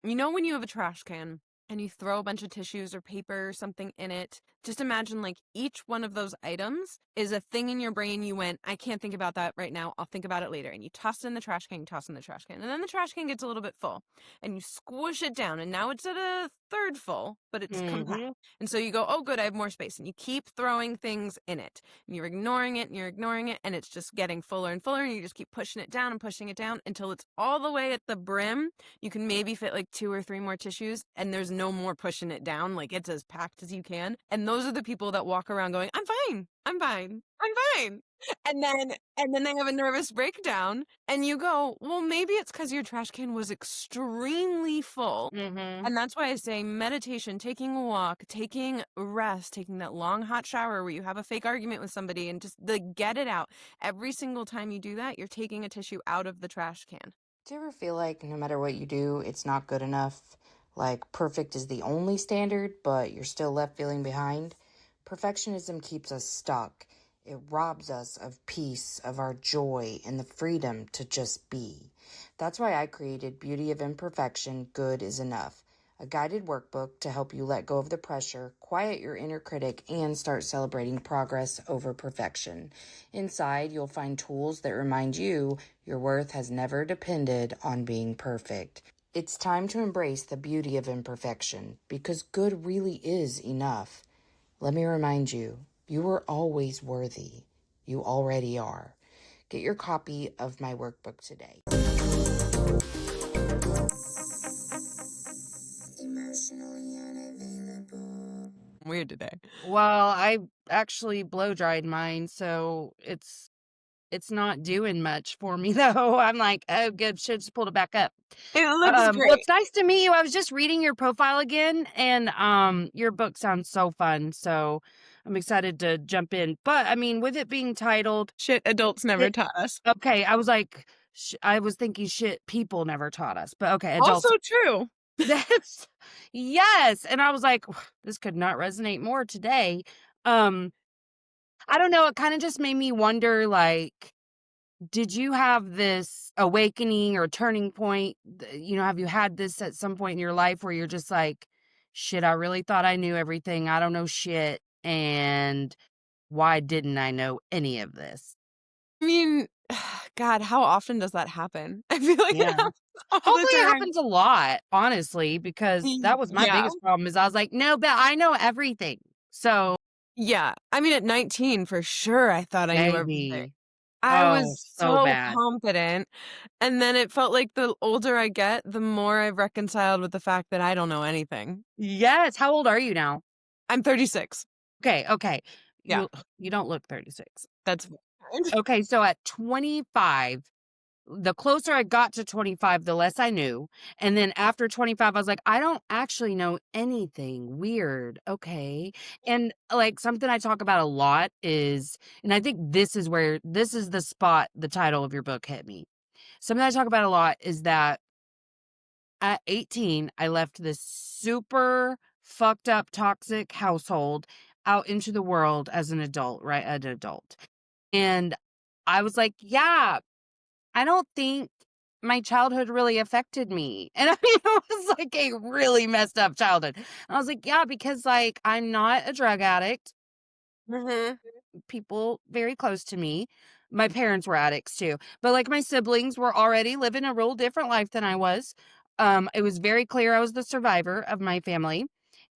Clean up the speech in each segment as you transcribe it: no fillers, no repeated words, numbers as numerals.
when you have a trash can and you throw a bunch of tissues or paper or something in it, just imagine like each one of those items is a thing in your brain you went, I can't think about that right now. I'll think about it later. And you toss it in the trash can, you toss it in the trash can. And then the trash can gets a little bit full and you squish it down. And now it's at a third full, but it's compact. Mm-hmm. And so you go, oh, good, I have more space. And you keep throwing things in it. And you're ignoring it and you're ignoring it. And it's just getting fuller and fuller. And you just keep pushing it down and pushing it down until it's all the way at the brim. You can maybe fit like 2 or 3 more tissues and there's no more pushing it down. Like it's as packed as you can. And those are the people that walk around going, I'm fine. I'm fine. I'm fine. And then they have a nervous breakdown and you go, well, maybe it's because your trash can was extremely full. Mm-hmm. And that's why I say meditation, taking a walk, taking rest, taking that long hot shower where you have a fake argument with somebody and just get it out. Every single time you do that, you're taking a tissue out of the trash can. Do you ever feel like no matter what you do, it's not good enough? Like perfect is the only standard, but you're still left feeling behind? Perfectionism keeps us stuck. It robs us of peace, of our joy, and the freedom to just be. That's why I created Beauty of Imperfection, Good is Enough, a guided workbook to help you let go of the pressure, quiet your inner critic, and start celebrating progress over perfection. Inside, you'll find tools that remind you your worth has never depended on being perfect. It's time to embrace the beauty of imperfection because good really is enough. Let me remind you, you are always worthy. You already are. Get your copy of my workbook today. Emotionally unavailable. Weird today. Well, I actually blow dried mine, so it's not doing much for me though. I'm like, oh, good, should just pulled it back up. It looks Well, great. it's nice to meet you. I was just reading your profile again, and your book sounds so fun. So I'm excited to jump in. But I mean, with it being titled Shit adults never shit, taught us. okay, I was like, I was thinking shit people never taught us. But okay, Also adults. true. That's yes, and I was like, this could not resonate more today. Um, I don't know. It kind of just made me wonder, like, did you have this awakening or turning point? Have you had this at some point in your life where you're just like, shit, I really thought I knew everything. I don't know shit. And why didn't I know any of this? I mean, God, how often does that happen? I feel like it Yeah. happens all the Hopefully it time. happens a lot, honestly, because that was my Yeah. biggest problem is I was like, no, but I know everything. So Yeah. I mean, at 19, for sure, I thought I knew everything. baby. I Oh, was so so bad. confident. And then it felt like the older I get, the more I've reconciled with the fact that I don't know anything. Yes. How old are you now? I'm 36. Okay, okay. Yeah, You don't look 36. that's fine. Okay, so at 25, the closer I got to 25, the less I knew. And then after 25, I was like, I don't actually know anything. Weird. Okay. And like something I talk about a lot is, and I think this is the spot the title of your book hit me. Something I talk about a lot is that at 18, I left this super fucked up, toxic household out into the world as an adult, right? An adult. And I was like, yeah, I don't think my childhood really affected me. And I mean, it was like a really messed up childhood. And I was like, yeah, because like I'm not a drug addict. Mhm. People very close to me. My parents were addicts too, but like my siblings were already living a real different life than I was. It was very clear I was the survivor of my family.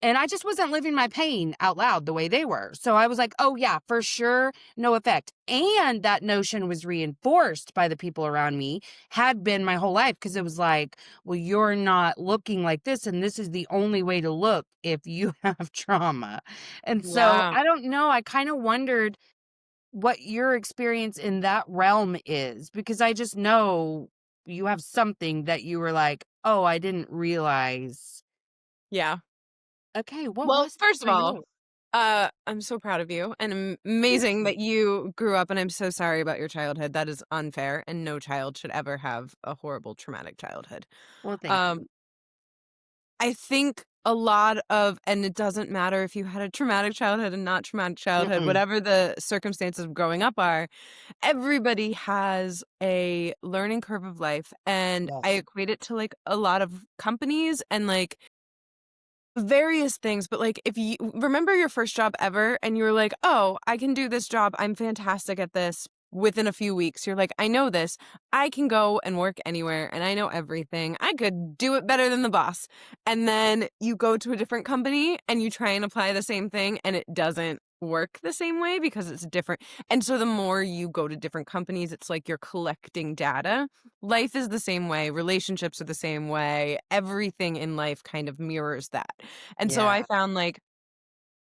And I just wasn't living my pain out loud the way they were. So I was like, oh, yeah, for sure, no effect. And that notion was reinforced by the people around me, had been my whole life, because it was like, well, you're not looking like this. And this is the only way to look if you have trauma. And so Yeah. I don't know. I kind of wondered what your experience in that realm is, because I just know you have something that you were like, oh, I didn't realize. Yeah. Okay, what Well, was first of for all, you? I'm so proud of you and Thank amazing you. that you grew up, and I'm so sorry about your childhood. That is unfair, and no child should ever have a horrible traumatic childhood. Well, thank Um, you. I think a lot of, and it doesn't matter if you had a traumatic childhood and not traumatic childhood, Mm-mm. whatever the circumstances of growing up are, everybody has a learning curve of life. And I Yes. equate it to like a lot of companies and like various things, but like if you remember your first job ever and you were like, "Oh, I can do this job. I'm fantastic at this." Within a few weeks, you're like, "I know this. I can go and work anywhere and I know everything. I could do it better than the boss." And then you go to a different company and you try and apply the same thing and it doesn't work the same way because it's different. And so the more you go to different companies, it's like you're collecting data. Life is the same way, relationships are the same way, everything in life kind of mirrors that. And so I Yeah. found like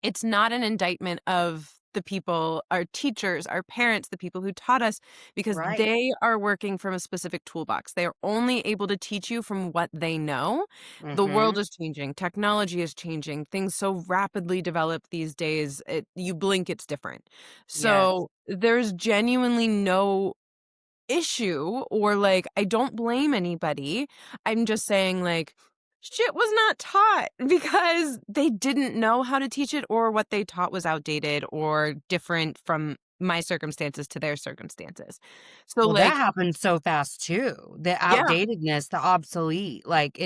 it's not an indictment of the people, our teachers, our parents, the people who taught us, because Right. they are working from a specific toolbox. They are only able to teach you from what they know. The world Mhm. is changing, technology is changing, things so rapidly develop these days, you blink, it's different. Yes. So there's genuinely no issue or like I don't blame anybody. I'm just saying like shit was not taught because they didn't know how to teach it or what they taught was outdated or different from my circumstances to their circumstances. So Well, that like happens so fast too. The yeah, outdatedness, the obsolete, like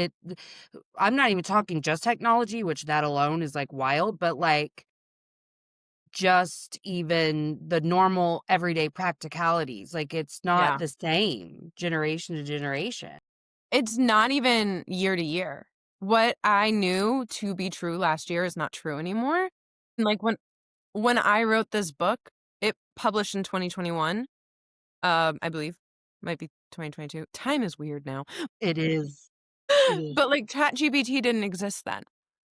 I'm not even talking just technology, which that alone is like wild, but like just even the normal everyday practicalities, like it's not yeah. the same generation to generation. It's not even year to year. What I knew to be true last year is not true anymore. And like when I wrote this book, it published in 2021. I believe. Might be 2022. Time is weird now. It is. It is. But, like, ChatGPT didn't exist then.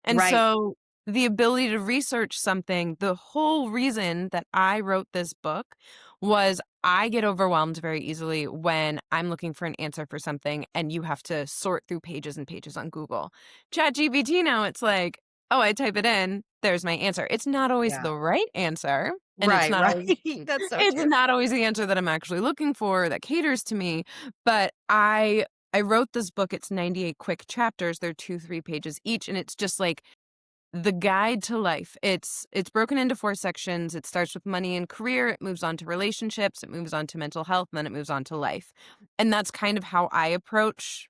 And Right. so the ability to research something, the whole reason that I wrote this book was I get overwhelmed very easily when I'm looking for an answer for something and you have to sort through pages and pages on Google. ChatGPT now, it's like, "Oh, I type it in, there's my answer." It's not always Yeah. the right answer, and Right, right. That's so it's true. not always the answer that I'm actually looking for that caters to me, but I wrote this book, it's 98 quick chapters, they're 2, 3 pages each, and it's just like the guide to life. It's broken into 4 sections. It starts with money and career, it moves on to relationships, it moves on to mental health, and then it moves on to life. And that's kind of how I approach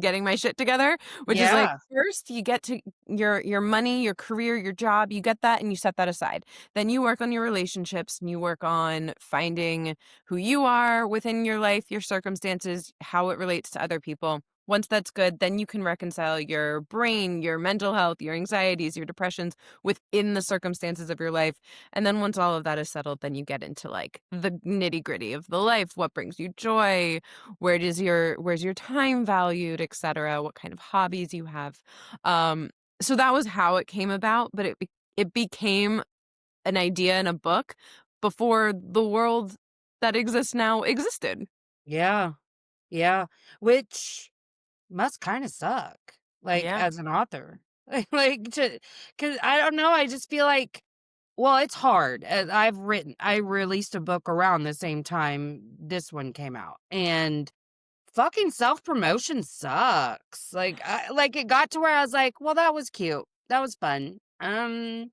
getting my shit together, which is like Yeah. first you get to your money, your career, your job, you get that and you set that aside. Then you work on your relationships and you work on finding who you are within your life, your circumstances, how it relates to other people. Once that's good, then you can reconcile your brain, your mental health, your anxieties, your depressions within the circumstances of your life. And then once all of that is settled, then you get into like the nitty-gritty of the life, what brings you joy, where's your time valued, etc., what kind of hobbies you have. So that was how it came about, but it became an idea in a book before the world that exists now existed. Yeah. Yeah. Which must kinda suck, like, Yeah. as an author. Like, to 'cause I don't know, I just feel like well, it's hard, I released a book around the same time this one came out, and fucking self-promotion sucks. Like, it got to where I was like, "Well, that was cute. That was fun. I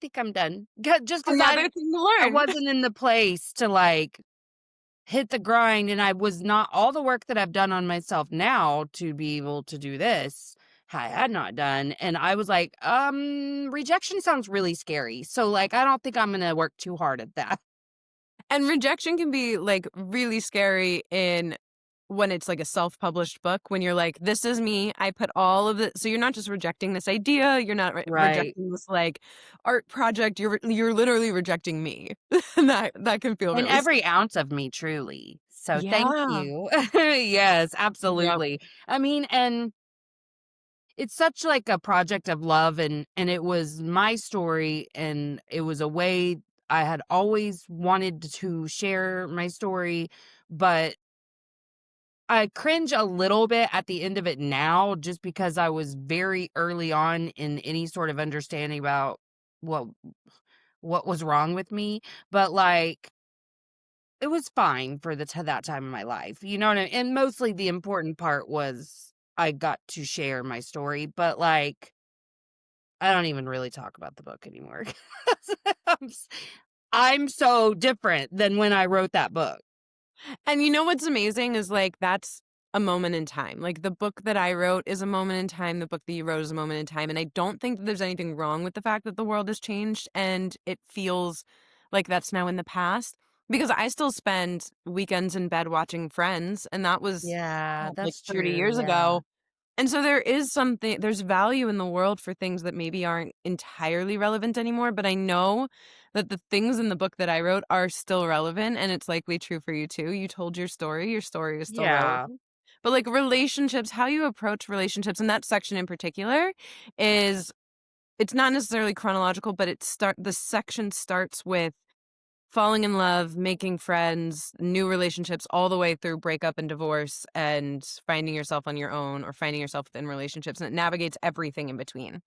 think I'm done." Just 'cause Another thing to I learn. wasn't in the place to, like, hit the grind, and I was not all the work that I've done on myself now to be able to do this, I had not done, and I was like, rejection sounds really scary, so, like, I don't think I'm gonna work too hard at that." And rejection can be, like, really scary in when it's, like, a self-published book, when you're like, "This is me, I put all of it." So you're not just rejecting this idea, you're not Right. rejecting this, like, art project, you're literally rejecting me. And that can feel And really every ounce of me, truly. So, thank Yeah. you. Yes, Yep. absolutely. I mean, and it's such, like, a project of love, and it was my story, and it was a way I had always wanted to share my story, but I cringe a little bit at the end of it now just because I was very early on in any sort of understanding about what what was wrong with me, but, like, it was fine for that time in my life, you know what I and mostly the important part was I got to share my story, but, like I don't even really talk about the book anymore. 'Cause I'm so different than when I wrote that book. And you know what's amazing is, like, that's a moment in time. Like, the book that I wrote is a moment in time, the book that you wrote is a moment in time, and I don't think that there's anything wrong with the fact that the world has changed and it feels like that's now in the past, because I still spend weekends in bed watching Friends, and that was, Yeah, like, that's 30 true, years yeah. ago. And so there's value in the world for things that maybe aren't entirely relevant anymore, but I know that the things in the book that I wrote are still relevant, and it's likely true for you too. You told your story is still Yeah, relevant. But, like, relationships, how you approach relationships, and that section in particular is it's not necessarily chronological, but the section starts with falling in love, making friends, new relationships, all the way through breakup and divorce and finding yourself on your own or finding yourself within relationships, and it navigates everything in between.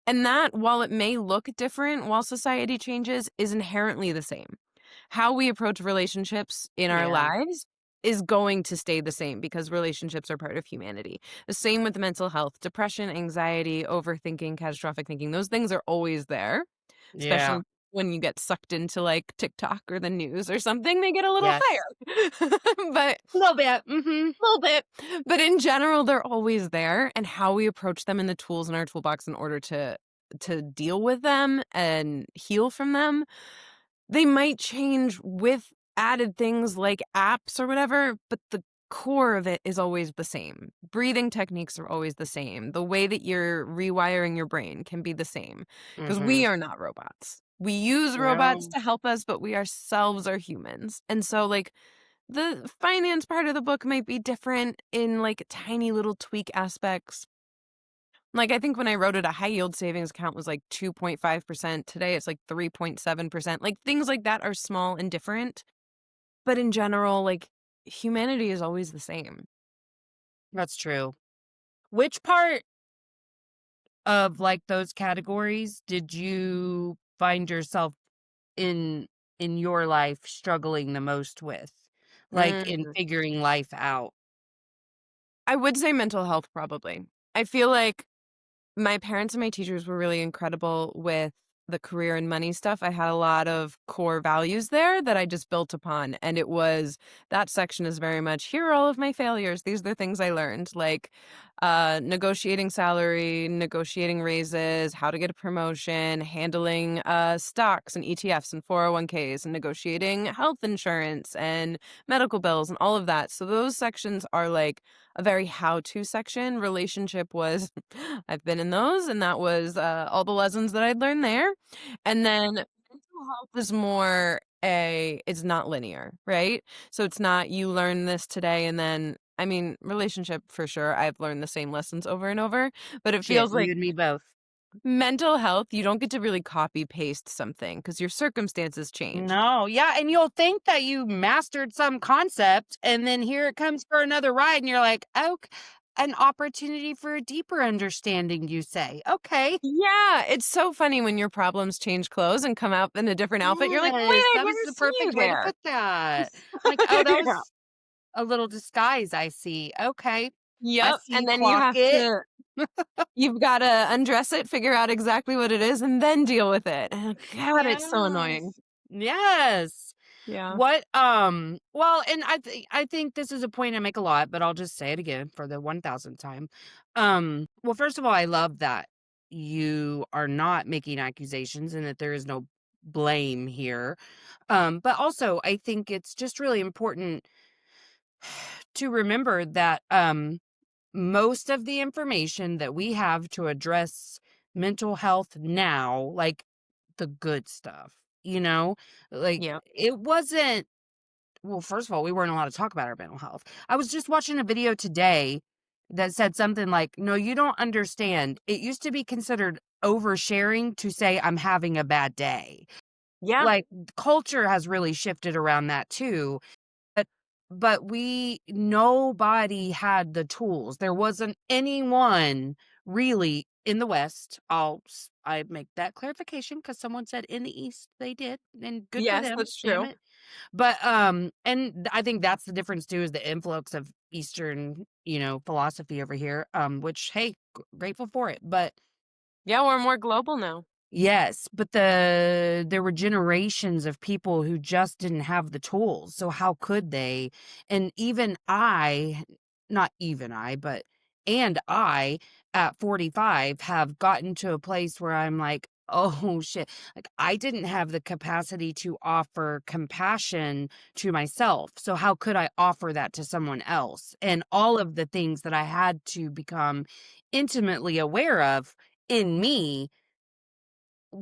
And that, while it may look different while society changes, is inherently the same. How we approach relationships in our yeah, lives is going to stay the same because relationships are part of humanity. The same with mental health, depression, anxiety, overthinking, catastrophic thinking. Those things are always there, yeah. especially when you get sucked into like TikTok or the news or something, they get a little Yes. higher. But A little bit, mhm. a little bit. But in general, they're always there, and how we approach them and the tools in our toolbox in order to deal with them and heal from them, they might change with added things like apps or whatever, but the core of it is always the same. Breathing techniques are always the same. The way that you're rewiring your brain can be the same because we Mhm. are not robots. We use robots No. to help us, but we ourselves are humans. And so, like, the finance part of the book might be different in like tiny little tweak aspects. Like, I think when I wrote it, a high yield savings account was like 2.5%. Today it's like 3.7%. Like, things like that are small and different. But in general, like, humanity is always the same. That's true. Which part of, like, those categories did you find yourself in your life struggling the most with? Like, in Mm. figuring life out? I would say mental health, probably. I feel like my parents and my teachers were really incredible with the career and money stuff. I had a lot of core values there that I just built upon, and it was that section is very much, "Here are all of my failures. These are the things I learned," like, negotiating salary, negotiating raises, how to get a promotion, handling, stocks and ETFs and 401ks, and negotiating health insurance and medical bills and all of that. So those sections are, like, a very how-to section. Relationship was I've been in those, and that was, all the lessons that I'd learned there. And then mental health is more it's not linear, right? So it's not you learn this today and then I mean, relationship for sure, I've learned the same lessons over and over, but it Shit, feels like you and me both. mental health, you don't get to really copy paste something because your circumstances change. No, yeah, and you'll think that you mastered some concept, and then here it comes for another ride, and you're like, "Ok an opportunity for a deeper understanding, you say? Okay." Yeah, it's so funny when your problems change clothes and come out in a different outfit. You're like, "Wait, Yes, I that is never the seen you perfect way to there." put that. I'm like, "Oh, that Yeah. was a little disguise I see. Okay. I Yep, see and you then you clock have it." to you've gotta undress it, figure out exactly what it is, and then deal with it. And God, it's so annoying. Yes. Yes. Yeah. What, well, and I think this is a point I make a lot, but I'll just say it again for the 1000th time. Well, first of all, I love that you are not making accusations and that there is no blame here. But also I think it's just really important to remember that most of the information that we have to address mental health now, like the good stuff, like Yeah. it wasn't, well, first of all, we weren't allowed to talk about our mental health. I was just watching a video today that said something like, no, you don't understand. It used to be considered oversharing to say, I'm having a bad day. Yeah. Like, culture has really shifted around that too. But we nobody had the tools. There wasn't anyone really in the West. I make that clarification because someone said in the East they did, and good for Yes, them, that's damn true. it. But, I think that's the difference too, is the influx of Eastern, philosophy over here, which, hey, grateful for it. But Yeah, we're more global now. Yes, but there were generations of people who just didn't have the tools, so how could they? And even I, not even I, but and I at 45 have gotten to a place where I'm like, "Oh shit." Like I didn't have the capacity to offer compassion to myself. So how could I offer that to someone else? And all of the things that I had to become intimately aware of in me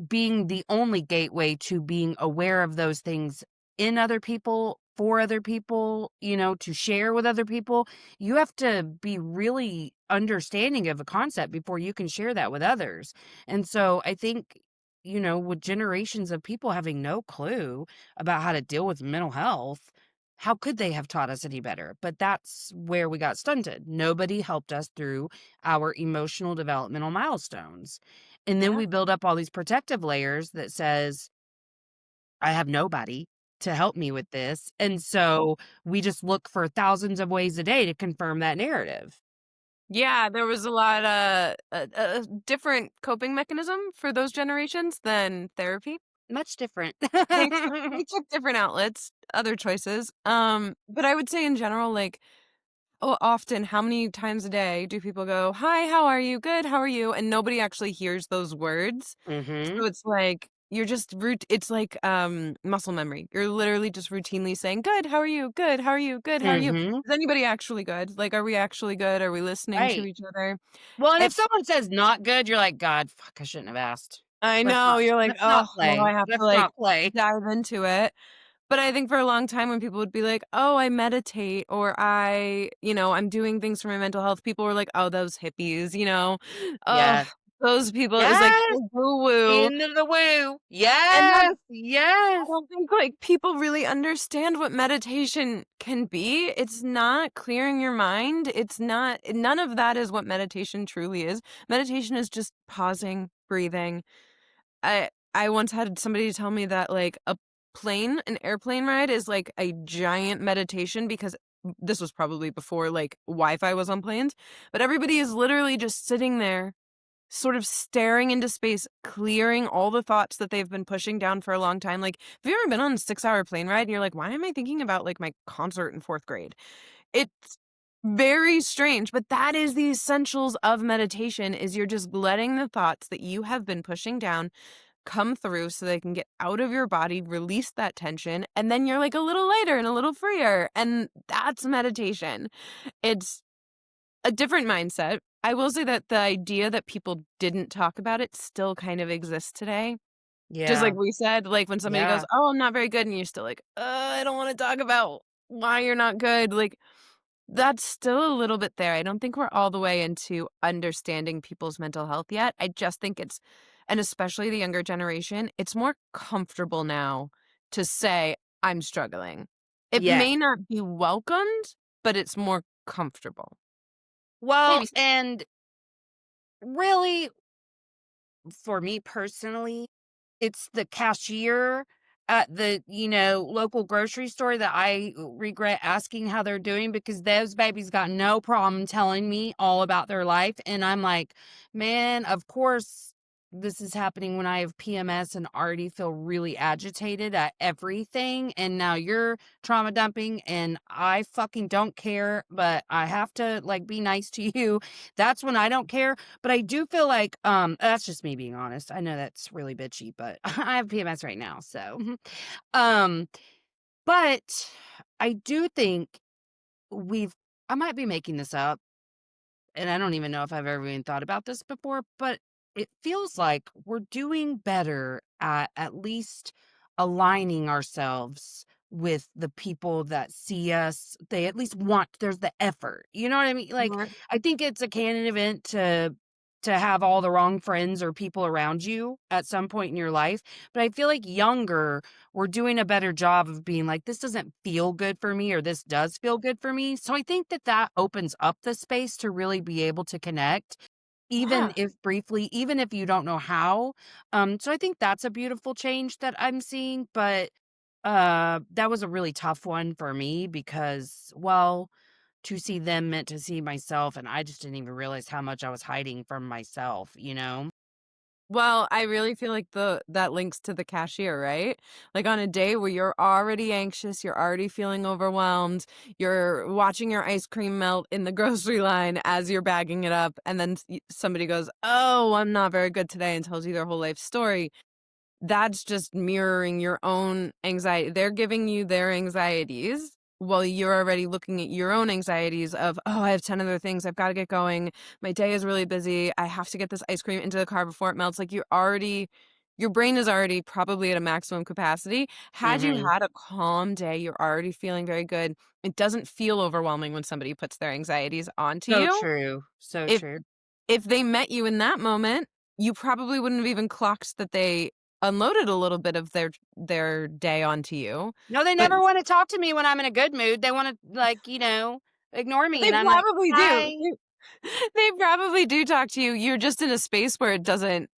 being the only gateway to being aware of those things in other people, for other people, to share with other people, you have to be really understanding of a concept before you can share that with others. And so I think, with generations of people having no clue about how to deal with mental health, how could they have taught us any better? But that's where we got stunted. Nobody helped us through our emotional developmental milestones. And then Yeah. we build up all these protective layers that says, I have nobody to help me with this. And so we just look for thousands of ways a day to confirm that narrative. Yeah, there was a lot different coping mechanism for those generations than therapy. Much different. They took different outlets, other choices. But I would say in general, like, often, how many times a day do people go, "Hi, how are you? Good, how are you?" And nobody actually hears those words. Mhm. So it's like you're just it's like muscle memory. You're literally just routinely saying, "Good, how are you? Good, how are you? Good, how are you?" Mhm. Is anybody actually good? Like, are we actually good? Are we listening to Right. each other? Well, and if It's someone says not good, you're like, "God, fuck, I shouldn't have asked. I Let's know, not you're like, let's "Oh, not now I play. have to, Let's like, not play." dive into it." But I think for a long time when people would be like, "Oh, I meditate," or I'm doing things for my mental health," people were like, "Oh, those hippies," "Oh, Yes. those people." It was like Yes. so woo-woo. Into the woo. And Yes. I Yes. don't think, like, people really understand what meditation can be. It's not clearing your mind. It's not none of that is what meditation truly is. Meditation is just pausing, breathing. I once had somebody tell me that, like, an airplane ride is like a giant meditation because this was probably before, like, Wi-Fi was on planes, but everybody is literally just sitting there sort of staring into space, clearing all the thoughts that they've been pushing down for a long time. Like, have you ever been on a 6-hour plane ride and you're like, "Why am I thinking about, like, my concert in 4th grade?" It's very strange, but that is the essentials of meditation is you're just letting the thoughts that you have been pushing down come through so they can get out of your body, release that tension, and then you're, like, a little lighter and a little freer, and that's meditation. It's a different mindset. I will say that the idea that people didn't talk about it still kind of exists today. Just like Yeah. we said, like, when somebody goes, Yeah. "Oh, I'm not very good," and you're still like, I don't wanna talk about why you're not good," like, that's still a little bit there. I don't think we're all the way into understanding people's mental health yet. I just think it's and especially the younger generation, it's more comfortable now to say, "I'm struggling." It Yes. may not be welcomed, but it's more comfortable. Well, Maybe so. and really, for me personally, it's the cashier at the, local grocery store that I regret asking how they're doing because those babies got no problem telling me all about their life. And I'm like, man, of course, this is happening when I have PMS and already feel really agitated at everything. And now you're trauma dumping and I fucking don't care, but I have to like be nice to you. That's when I don't care. But I do feel like, that's just me being honest. I know that's really bitchy, but I have PMS right now, so, um, but I do think we've I might be making this up, and I don't even know if I've ever even thought about this before, but it feels like we're doing better at least aligning ourselves with the people that see us. They at least want there's the effort. You know what I mean? Like Right. I think it's a canon event to have all the wrong friends or people around you at some point in your life. But I feel like younger, we're doing a better job of being like, this doesn't feel good for me or this does feel good for me. So I think that that opens up the space to really be able to connect, even Yeah. if briefly, even if you don't know how. So I think that's a beautiful change that I'm seeing. But that was a really tough one for me because, well, to see them meant to see myself, and I just didn't even realize how much I was hiding from myself, you know? Well, I really feel like that links to the cashier, right? Like on a day where you're already anxious, you're already feeling overwhelmed, you're watching your ice cream melt in the grocery line as you're bagging it up, and then somebody goes, "Oh, I'm not very good today," and tells you their whole life story. That's just mirroring your own anxiety. They're giving you their anxieties while you're already looking at your own anxieties of, "Oh, I have 10 other things. I've got to get going. My day is really busy. I have to get this ice cream into the car before it melts." Like your brain is already probably at a maximum capacity. Had you Mhm. had a calm day, you're already feeling very good. It doesn't feel overwhelming when somebody puts their anxieties onto So you. true, so If true. if they met you in that moment, you probably wouldn't have even clocked that they unloaded a little bit of their day onto you, No, they but never wanna talk to me when I'm in a good mood. They wanna, like, ignore me, they and I'm like, probably do. "Hi." They probably do talk to you. You're just in a space where it doesn't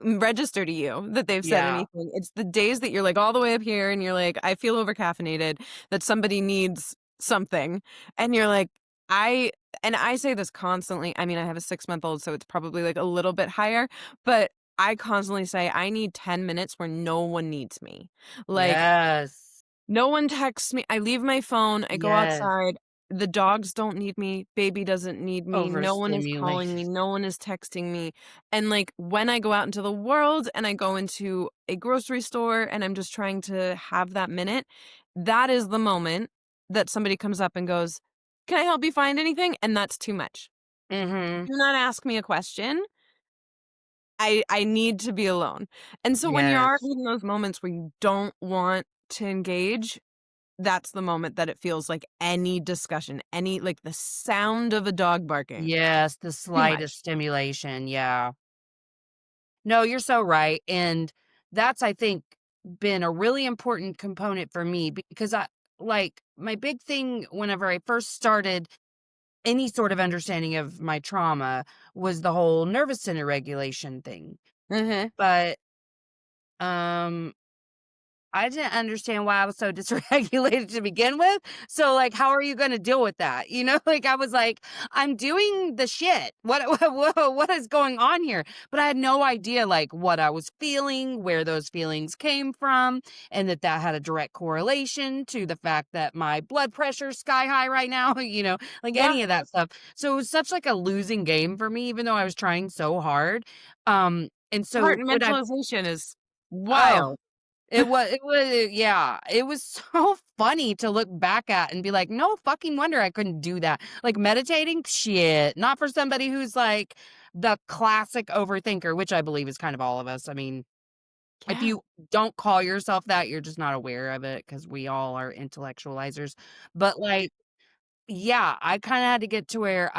register to you that they've said Yeah. anything. It's the days that you're, like, all the way up here and you're like, "I feel overcaffeinated," that somebody needs something, and you're like, "I" and I say this constantly. I mean, I have a six-month-old, so it's probably, like, a little bit higher, but I constantly say, "I need 10 minutes where no one needs me." Like, Yes. no one texts me. I leave my phone, I go Yes. outside. The dogs don't need me, baby doesn't need me, no one is calling me, Overstimulated. no one is texting me, and, like, when I go out into the world and I go into a grocery store and I'm just trying to have that minute, that is the moment that somebody comes up and goes, "Can I help you find anything?" And that's too much. Mhm. Do not ask me a question. I need to be alone. And so when you're already Yes. in those moments where you don't want to engage, that's the moment that it feels like any discussion, any like the sound of a dog barking, Yes, the too slightest much. stimulation, yeah. No, you're so right, and that's, I think, been a really important component for me because my big thing whenever I first started any sort of understanding of my trauma was the whole nervous center regulation thing. Mhm. But, um I didn't understand why I was so dysregulated to begin with. So, like, how are you gonna deal with that? Like, I was like, "I'm doing the shit. What is going on here?" But I had no idea, like, what I was feeling, where those feelings came from, and that had a direct correlation to the fact that my blood pressure's sky high right now, like, Yeah, any of that stuff. So, it was such, like, a losing game for me even though I was trying so hard. And so what I compartmentalization is oh. wild. It was yeah, it was so funny to look back at and be like, "No fucking wonder I couldn't do that." Like, meditating? Shit, not for somebody who's, like, the classic overthinker, which I believe is kind of all of us. I mean, if Yeah, you don't call yourself that, you're just not aware of it because we all are intellectualizers. But, like, yeah, I kinda had to get to where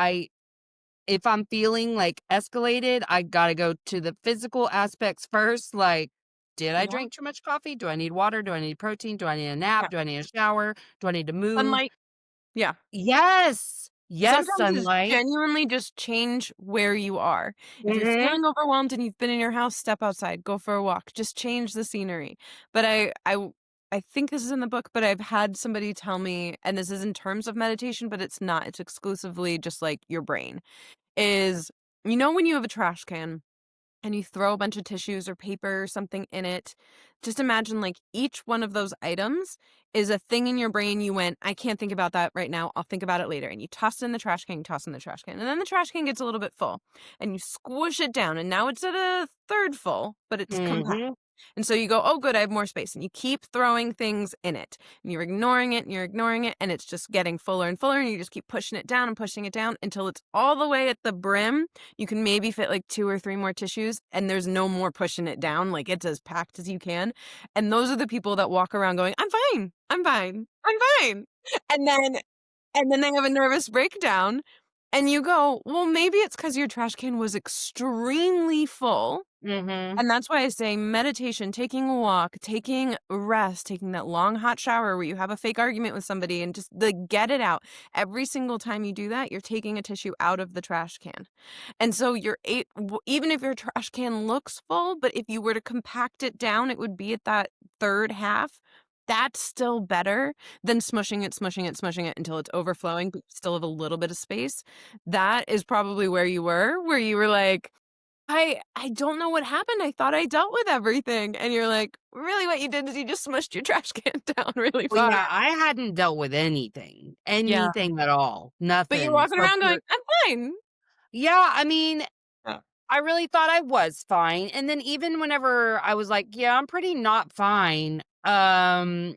if I'm feeling, like, escalated, I gotta go to the physical aspects first, like, did I yeah, drink too much coffee? Do I need water? Do I need protein? Do I need a nap? yeah. Do I need a shower? Do I need to move? Sunlight, yeah. Yes! Yes, Sometimes it's sunlight. genuinely just change where you are. If you're Mhm. feeling overwhelmed and you've been in your house, step outside, go for a walk, just change the scenery. But I think this is in the book, but I've had somebody tell me, and this is in terms of meditation, but it's not. It's exclusively just like your brain. Is when you have a trash can and you throw a bunch of tissues or paper or something in it, just imagine like each one of those items is a thing in your brain you went, I can't think about that right now. I'll think about it later. And you toss it in the trash can, you toss it in the trash can. And then the trash can gets a little bit full and you squish it down. And now it's at a third full, but it's compact. Mhm. And so you go, oh, good, I have more space. And you keep throwing things in it. And you're ignoring it and you're ignoring it. And it's just getting fuller and fuller. And you just keep pushing it down and pushing it down until it's all the way at the brim. You can maybe fit like two or three more tissues. And there's no more pushing it down. Like it's as packed as you can. And those are the people that walk around going, I'm fine. I'm fine. I'm fine. And then and then they have a nervous breakdown. And you go, well, maybe it's because your trash can was extremely full Mhm. and that's why I say meditation, taking a walk, taking a rest, taking that long hot shower where you have a fake argument with somebody and just get it out. Every single time you do that, you're taking a tissue out of the trash can. And so even if your trash can looks full, but if you were to compact it down, it would be at that third half. That's still better than smushing it, smushing it, smushing it until it's overflowing, but you still have a little bit of space. That is probably where you were like, I don't know what happened. I thought I dealt with everything. And you're like, really what you did is you just smushed your trash can down really Well, far. yeah, I hadn't dealt with Yeah. anything at all, But you're nothing. walking So around for going, I'm fine. yeah, I mean, Yeah. I really thought I was fine, and then even whenever I was like, "Yeah, I'm pretty not fine," I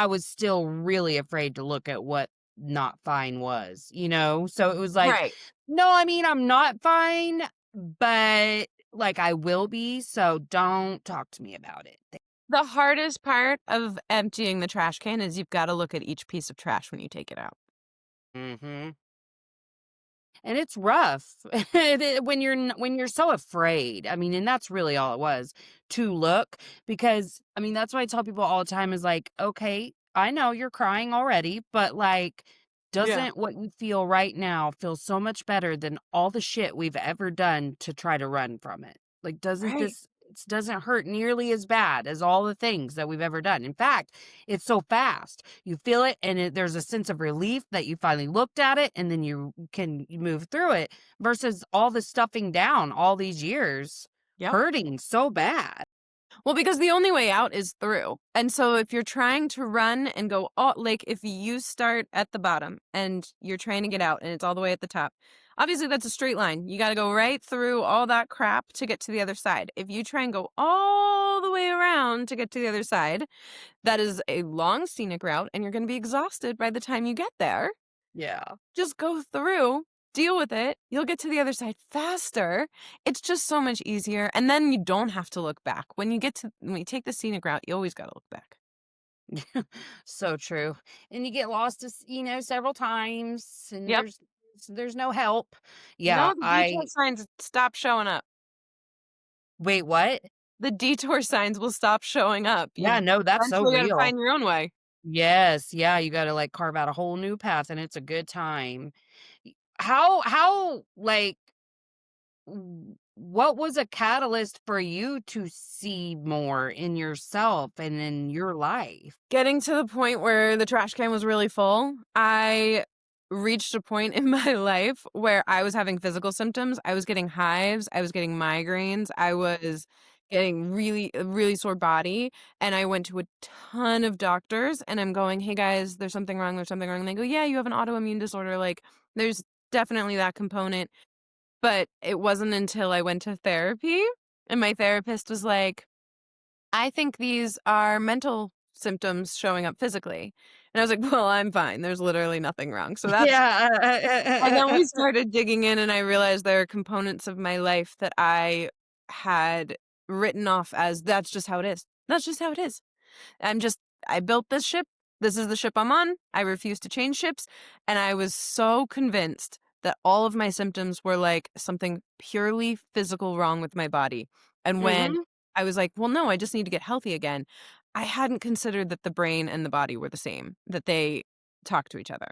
was still really afraid to look at what not fine was, you know? So it was like, Right. "No, I mean, I'm not fine, but, like, I will be, so don't talk to me about it." The hardest part of emptying the trash can is you've got to look at each piece of trash when you take it out. Mhm. And it's rough when when you're so afraid. I mean, and that's really all it was, to look, because I mean, that's why I tell people all the time is like, okay, I know you're crying already, but like, Yeah. doesn't what you feel right now feel so much better than all the shit we've ever done to try to run from it? Like, doesn't Right. this it doesn't hurt nearly as bad as all the things that we've ever done. In fact, it's so fast. You feel it, and there's a sense of relief that you finally looked at it, and then you move through it versus all the stuffing down all these years, Yep. hurting so bad. Well, because the only way out is through. And so if you're trying to run and go all like if you start at the bottom and you're trying to get out and it's all the way at the top, obviously that's a straight line. You got to go right through all that crap to get to the other side. If you try and go all the way around to get to the other side, that is a long scenic route and you're going to be exhausted by the time you get there. Yeah. Just go through, deal with it. You'll get to the other side faster. It's just so much easier. And then you don't have to look back. When you take the scenic route, you always got to look back. So true. And you get lost, several times, and Yep. there's no help. Yeah, No, the detour I signs stop showing up. wait, what? The detour signs will stop showing up. Yeah, You no, that's so eventually got to real. find your own way. Yes, yeah, you gotta, like, carve out a whole new path, and it's a good time. How, like, what was a catalyst for you to see more in yourself and in your life? Getting to the point where the trash can was really full, I reached a point in my life where I was having physical symptoms. I was getting hives, I was getting migraines, I was getting a really sore body, and I went to a ton of doctors and I'm going, "Hey guys, there's something wrong, there's something wrong." And they go, "Yeah, you have an autoimmune disorder." Like there's definitely that component, but it wasn't until I went to therapy and my therapist was like, I think these are mental symptoms showing up physically. And I was like, well, I'm fine. There's literally nothing wrong. So that's, and then Yeah. we started digging in, and I realized there are components of my life that I had written off as that's just how it is. That's just how it is. I'm just I built this ship. This is the ship I'm on. I refuse to change ships. And I was so convinced that all of my symptoms were like something purely physical wrong with my body. And when Mhm. I was like, well, no, I just need to get healthy again, I hadn't considered that the brain and the body were the same, that they talk to each other.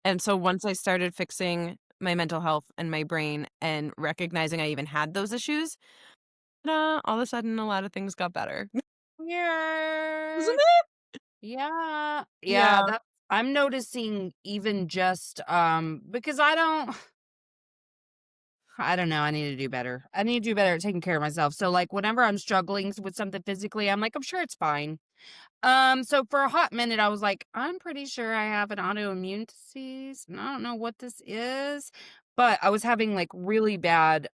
And so once I started fixing my mental health and my brain and recognizing I even had those issues, all of a sudden a lot of things got better. Isn't Yeah. it? Yeah. Yeah, Yeah. that I'm noticing even just, because I don't know, I need to do better. I need to do better at taking care of myself. So, like, whenever I'm struggling with something physically, I'm like, "I'm sure it's fine." So for a hot minute, I was like, "I'm pretty sure I have an autoimmune disease, and I don't know what this is." But I was having, like, really bad,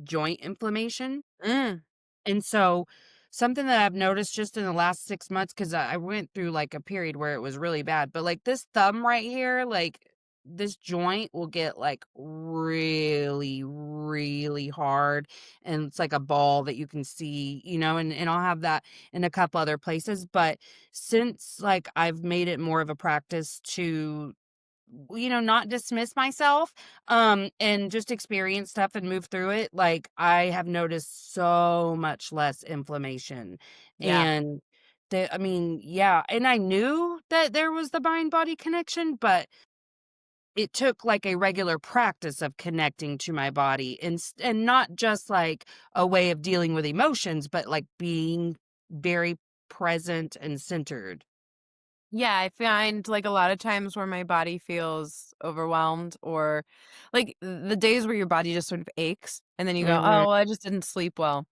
joint inflammation. Mm. And so, something that I've noticed just in the last 6 months, 'cause I went through, like, a period where it was really bad, but, like, this thumb right here, like, this joint will get, like, really, really hard, and it's like a ball that you can see, and I'll have that in a couple other places, but since, like, I've made it more of a practice to not dismiss myself, and just experience stuff and move through it, like, I have noticed so much less inflammation, Yeah. and I mean, yeah, and I knew that there was the mind body connection, but it took, like, a regular practice of connecting to my body, and not just, like, a way of dealing with emotions, but, like, being very present and centered. Yeah, I find, like, a lot of times where my body feels overwhelmed or, like, the days where your body just sort of aches, and then you go, Mhm, "Oh, well, I just didn't sleep well."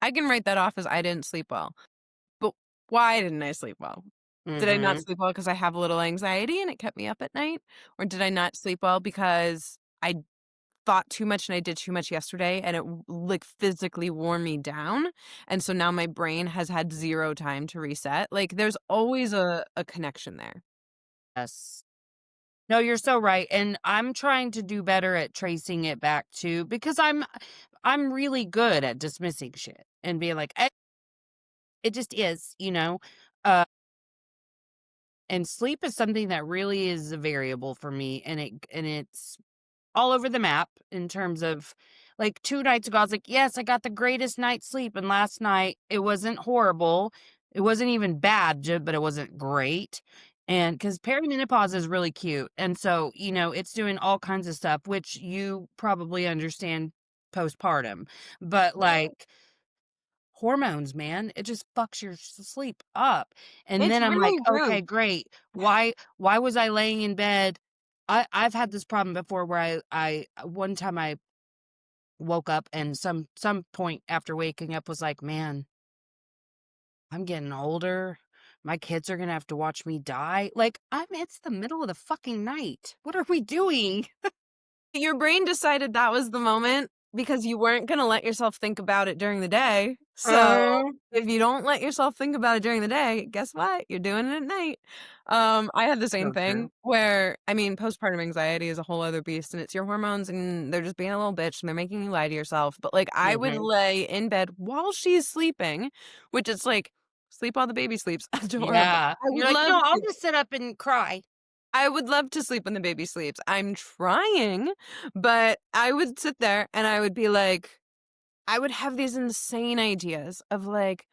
I can write that off as I didn't sleep well. But why didn't I sleep well? Did I not mhm. sleep well because I have a little anxiety and it kept me up at night? Or did I not sleep well because I thought too much and I did too much yesterday and it like physically wore me down? And so now my brain has had 0 time to reset. Like there's always a connection there. Yes. No, you're so right, and I'm trying to do better at tracing it back to because I'm really good at dismissing shit and being like, it just is, you know? Uh, and sleep is something that really is a variable for me, and it's all over the map in terms of like 2 nights ago, I was like, "Yes, I got the greatest night's sleep," and last night, it wasn't horrible. It wasn't even bad, but it wasn't great, and because perimenopause is really cute, and so, it's doing all kinds of stuff, which you probably understand postpartum, but, like, hormones, man, it just fucks your sleep up, and It's then I'm like, really "Okay, rude. great. Why was I laying in bed?" I've had this problem before where I one time I woke up and some point after waking up was like, "Man, I'm getting older. My kids are gonna have to watch me die." Like, it's the middle of the fucking night. What are we doing? Your brain decided that was the moment because you weren't gonna let yourself think about it during the day. So, Uh, if you don't let yourself think about it during the day, guess what? You're doing it at night. I had the same so thing true. where I mean, postpartum anxiety is a whole other beast, and it's your hormones, and they're just being a little bitch, and they're making you lie to yourself, but, like, I would Mhm. lay in bed while she's sleeping, which is like, sleep while the baby sleeps, adorable. Yeah. I You're would like, love "No, I'll to. just sit up and cry." I would love to sleep when the baby sleeps. I'm trying, but I would sit there and I would be like I would have these insane ideas of like,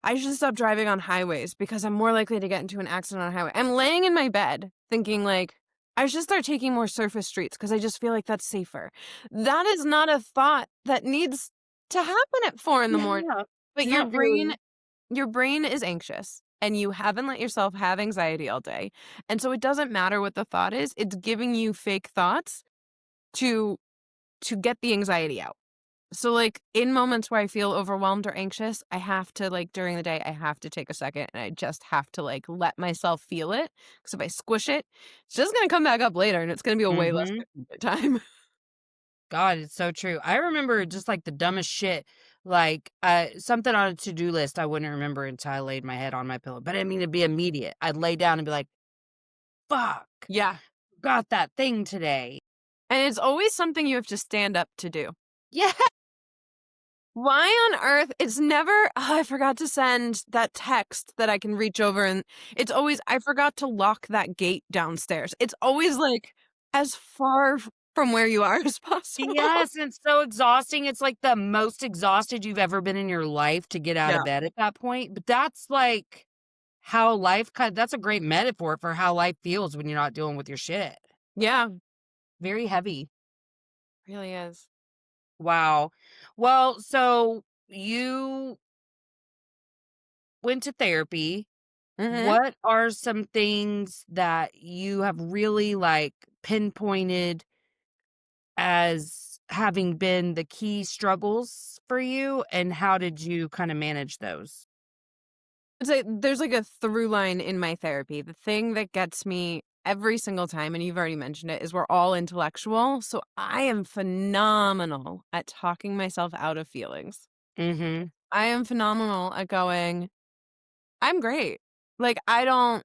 I should stop driving on highways because I'm more likely to get into an accident on a highway. I'm laying in my bed thinking like, I should start taking more surface streets because I just feel like that's safer. That is not a thought that needs to happen at 4 in the morning. Yeah. But Not really. your brain is anxious and you haven't let yourself have anxiety all day. And so it doesn't matter what the thought is, it's giving you fake thoughts to get the anxiety out. So like in moments where I feel overwhelmed or anxious, I have to like during the day, I have to take a second and I just have to like let myself feel it. Because if I squish it, it's just gonna come back up later and it's gonna be a way less Mhm. good time. God, it's so true. I remember just, like, the dumbest shit, like, something on a to-do list I wouldn't remember until I laid my head on my pillow, but I mean, it'd be immediate. I'd lay down and be like, "Fuck, Yeah. got that thing today." And it's always something you have to stand up to do. Yeah. Why on earth it's never, "Oh, I forgot to send that text that I can reach over," and it's always, "I forgot to lock that gate downstairs." It's always, like, as far from where you are as possible. Yes, it's so exhausting. It's, like, the most exhausted you've ever been in your life to get out of Yeah. bed at that point, but that's, like, how life that's a great metaphor for how life feels when you're not dealing with your shit. Yeah, Very heavy. really is. Wow. Well, so you went to therapy. Mhm. What are some things that you have really, like, pinpointed as having been the key struggles for you, and how did you kinda manage those? I'd say there's, like, a through line in my therapy. The thing that gets me every single time, and you've already mentioned it, is we're all intellectual, so I am phenomenal at talking myself out of feelings. Mhm. I am phenomenal at going, I'm great. Like, I don't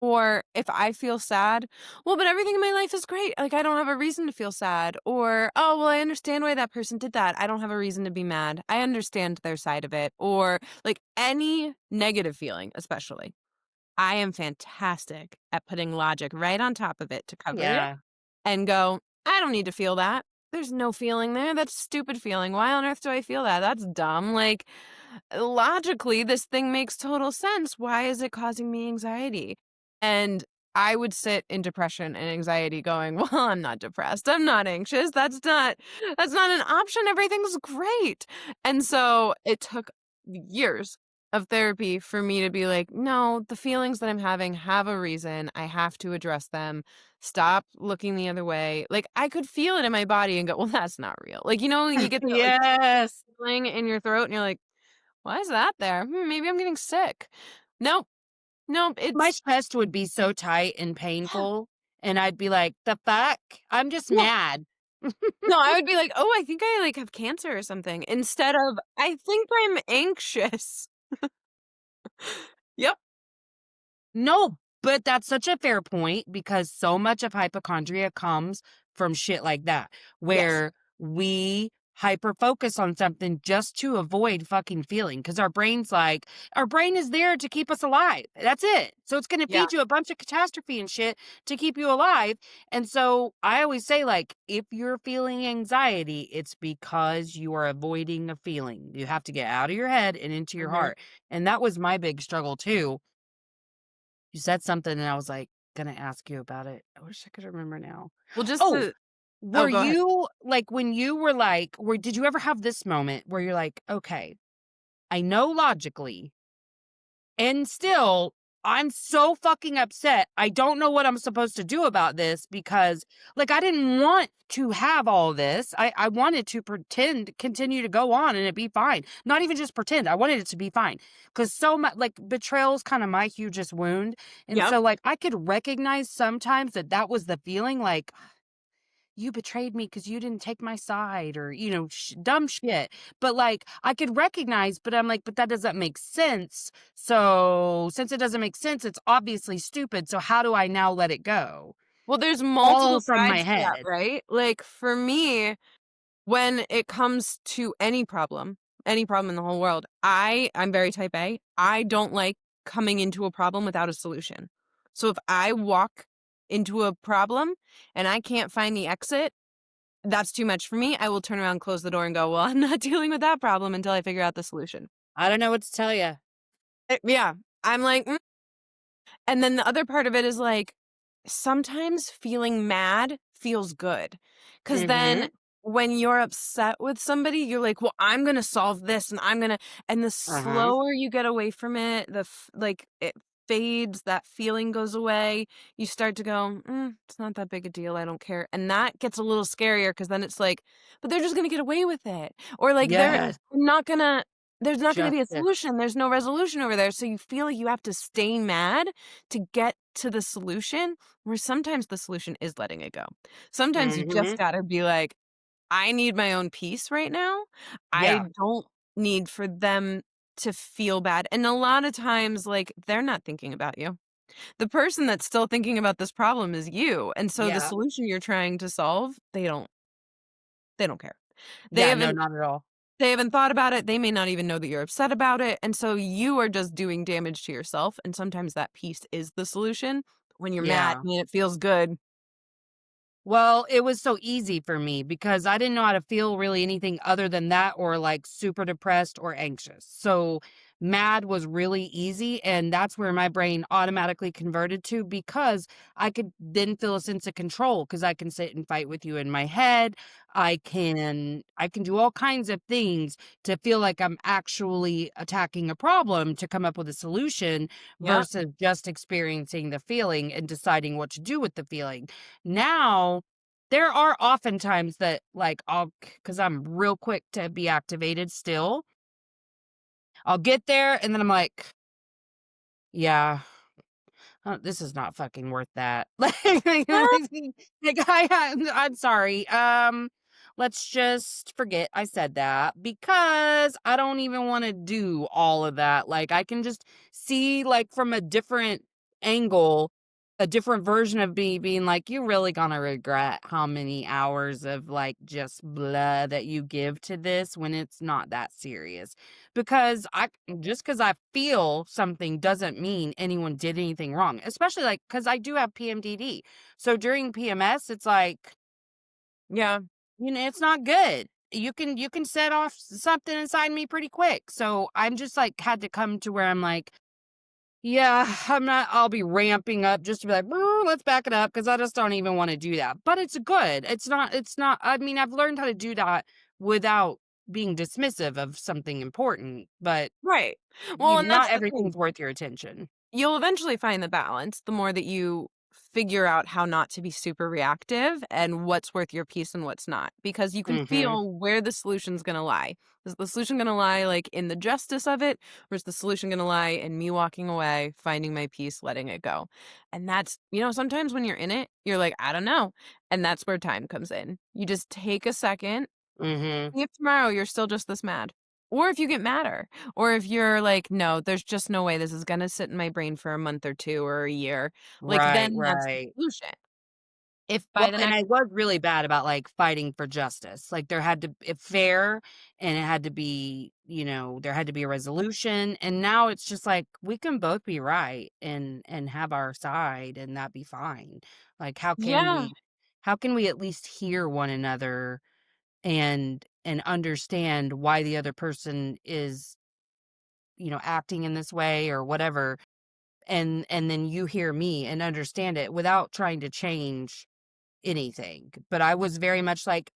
or if I feel sad, well, but everything in my life is great. Like, I don't have a reason to feel sad. Or, oh, well, I understand why that person did that. I don't have a reason to be mad. I understand their side of it. Or, like, any negative feeling, especially. I am fantastic at putting logic right on top of it to cover it Yeah. and go, I don't need to feel that. There's no feeling there. That's a stupid feeling. Why on earth do I feel that? That's dumb. Like, logically, this thing makes total sense. Why is it causing me anxiety? And I would sit in depression and anxiety going, well, I'm not depressed. I'm not anxious. That's not an option. Everything's great. And so it took years of therapy for me to be like, "No, the feelings that I'm having have a reason. I have to address them. Stop looking the other way." Like, I could feel it in my body and go, "Well, that's not real." Like, you get that, like, Yes. feeling in your throat and you're like, "Why is that there? Maybe I'm getting sick." Nope. Nope, My it's chest would be so tight and painful, and I'd be like, "The fuck? I'm just yeah. mad." No, I would be like, "Oh, I think I, like, have cancer or something," instead of, "I think I'm anxious." Yep. No, but that's such a fair point because so much of hypochondria comes from shit like that, Yes. where we hyper focus on something just to avoid fucking feeling because our brain is there to keep us alive. That's it. So it's going to Yeah. feed you a bunch of catastrophe and shit to keep you alive. And so I always say, like, if you're feeling anxiety, it's because you are avoiding a feeling. You have to get out of your head and into your Mhm. heart. And that was my big struggle too. You said something and I was, like, gonna ask you about it. I wish I could remember now. Well, just Oh, to oh, were go ahead. you like, when you were, like were did you ever have this moment where you're like, "Okay, I know logically and still, I'm so fucking upset. I don't know what I'm supposed to do about this because, like, I didn't want to have all this. I wanted to continue to go on and it be fine. Not even just pretend. I wanted it to be fine. Cause so much, like, betrayal is kind of my hugest wound. And Yep. so, like, I could recognize sometimes that that was the feeling like, you betrayed me because you didn't take my side or, dumb shit. But like, I could recognize, but I'm like, but that doesn't make sense. So since it doesn't make sense, it's obviously stupid. So how do I now let it go? Well, there's All multiple from my sides to that, head. right? Like, for me, when it comes to any problem in the whole world, I'm very type A. I don't like coming into a problem without a solution. So if I walk into a problem and I can't find the exit, that's too much for me. I will turn around, close the door, and go, "Well, I'm not dealing with that problem until I figure out the solution." I don't know what to tell you. Yeah. I'm like, and then the other part of it is, like, sometimes feeling mad feels good, because then Mm-hmm. when you're upset with somebody, you're like, "Well, I'm gonna solve this, and I'm gonna," and the Uh-huh. slower you get away from it, it fades, that feeling goes away, you start to go, it's not that big a deal, I don't care," and that gets a little scarier because then it's like, "But they're just gonna get away with it," or, like, Yes. not gonna there's not gonna be a Justice. solution, there's no resolution over there, so you feel like you have to stay mad to get to the solution, where sometimes the solution is letting it go. Sometimes you just Mm-hmm. gotta be like, "I need my own peace right now. I Yeah. don't need for them to feel bad," and a lot of times, like, they're not thinking about you. The person that's still thinking about this problem is you, and so the Yeah. solution you're trying to solve, they don't care. They Yeah. No, haven't not at all. they haven't thought about it, they may not even know that you're upset about it, and so you are just doing damage to yourself, and sometimes that peace is the solution. When you're mad, Yeah. and it feels good. Well, it was so easy for me because I didn't know how to feel really anything other than that or like super depressed or anxious. So mad was really easy. And that's where my brain automatically converted to because I could then feel a sense of control because I can sit and fight with you in my head. I can do all kinds of things to feel like I'm actually attacking a problem to come up with a solution Yep. versus just experiencing the feeling and deciding what to do with the feeling. Now, there are often times that, like, because I'm real quick to be activated still, I'll get there and then I'm like, yeah, this is not fucking worth that. Ah, I'm sorry. Let's just forget I said that because I don't even want to do all of that. Like, I can just see, like, from a different angle, a different version of me being like, you're really gonna regret how many hours of like just blah that you give to this when it's not that serious. Because I feel something doesn't mean anyone did anything wrong, especially, like, because I do have PMDD. So during PMS, it's like, yeah. it's not good. You can set off something inside me pretty quick. So I'm just like had to come to where I'm like, yeah, I'll be ramping up just to be like, "Boo, let's back it up because I just don't even want to do that." But it's good. It's not, I mean, I've learned how to do that without being dismissive of something important, but Right. Well, you and that's not the thing. everything's worth your attention. You'll eventually find the balance the more that you figure out how not to be super reactive and what's worth your peace and what's not, because you can Mhm. feel where the solution's going to lie. Is the solution going to lie like in the justice of it, or is the solution going to lie in me walking away, finding my peace, letting it go? And that's, sometimes when you're in it, you're like, I don't know. And that's where time comes in. You just take a second. Mhm. See if tomorrow you're still just this mad. Or if you get madder. Or if you're like, no, there's just no way this is gonna sit in my brain for a month or 2 or a year. Like, Right, then that's the right. solution. If Well, by the and next I was really bad about, like, fighting for justice. Like, there had to if fair, and it had to be, there had to be a resolution, and now it's just like, we can both be right and have our side, and that be fine. Like, Yeah. how can we at least hear one another and understand why the other person is, acting in this way or whatever, and then you hear me and understand it without trying to change anything. But I was very much like,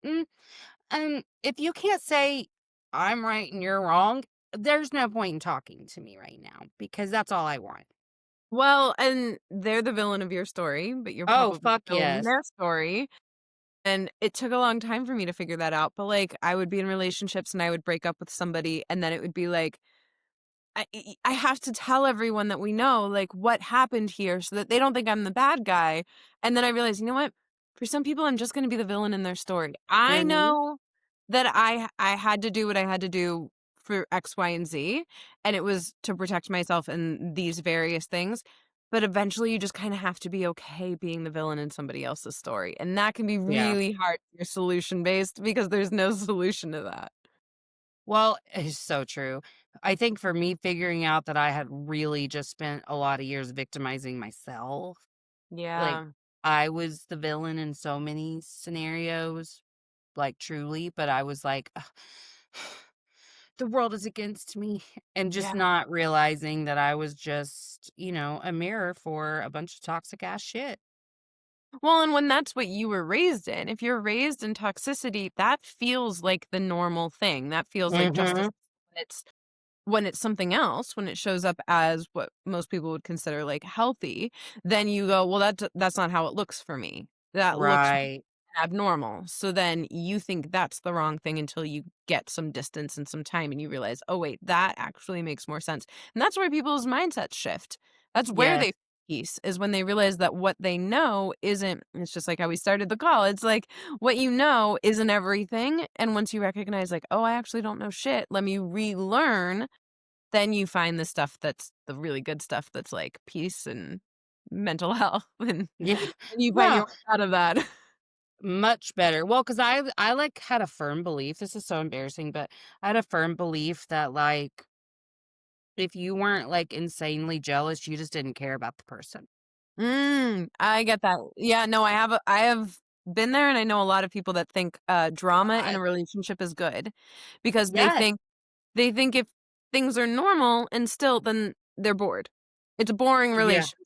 if you can't say I'm right and you're wrong, there's no point in talking to me right now because that's all I want. Well, and they're the villain of your story, but you're Oh, probably fuck the villain in yes. their story. And it took a long time for me to figure that out. But like, I would be in relationships and I would break up with somebody, and then it would be like, I have to tell everyone that we know, like, what happened here so that they don't think I'm the bad guy, and then I realized, you know what? For some people, I'm just gonna be the villain in their story. I Mhm. know that I had to do what I had to do for X, Y, and Z, and it was to protect myself and these various things, but eventually you just kinda have to be okay being the villain in somebody else's story, and that can be Yeah. really hard if you're solution-based because there's no solution to that. Well, it's so true. I think for me, figuring out that I had really just spent a lot of years victimizing myself, like, Yeah. I was the villain in so many scenarios, like, truly, but I was like, "Ugh, the world is against me," and just Yeah. not realizing that I was just, a mirror for a bunch of toxic ass shit. Well, and when that's what you were raised in, if you're raised in toxicity, that feels like the normal thing. That feels like justice Mhm. when it's something else, when it shows up as what most people would consider like healthy, then you go, well, that's not how it looks for me. That looks Right. abnormal. So then you think that's the wrong thing until you get some distance and some time and you realize, oh, wait, that actually makes more sense. And that's where people's mindsets shift. That's where Yes. they peace is when they realize that what they know isn't, it's just like how we started the call. It's like what you know isn't everything. And once you recognize, like, oh, I actually don't know shit, let me relearn, then you find the stuff that's the really good stuff that's like peace and mental health. Yeah. And you find your Well, way out of that. much better. Well, because I, like, had a firm belief this is so embarrassing, but I had a firm belief that, like, if you weren't, like, insanely jealous, you just didn't care about the person. I get that. Yeah, no, I have been there, and I know a lot of people that think, drama in I a relationship is good because Yes. they think if things are normal and still, then they're bored. It's a boring Yeah. relationship,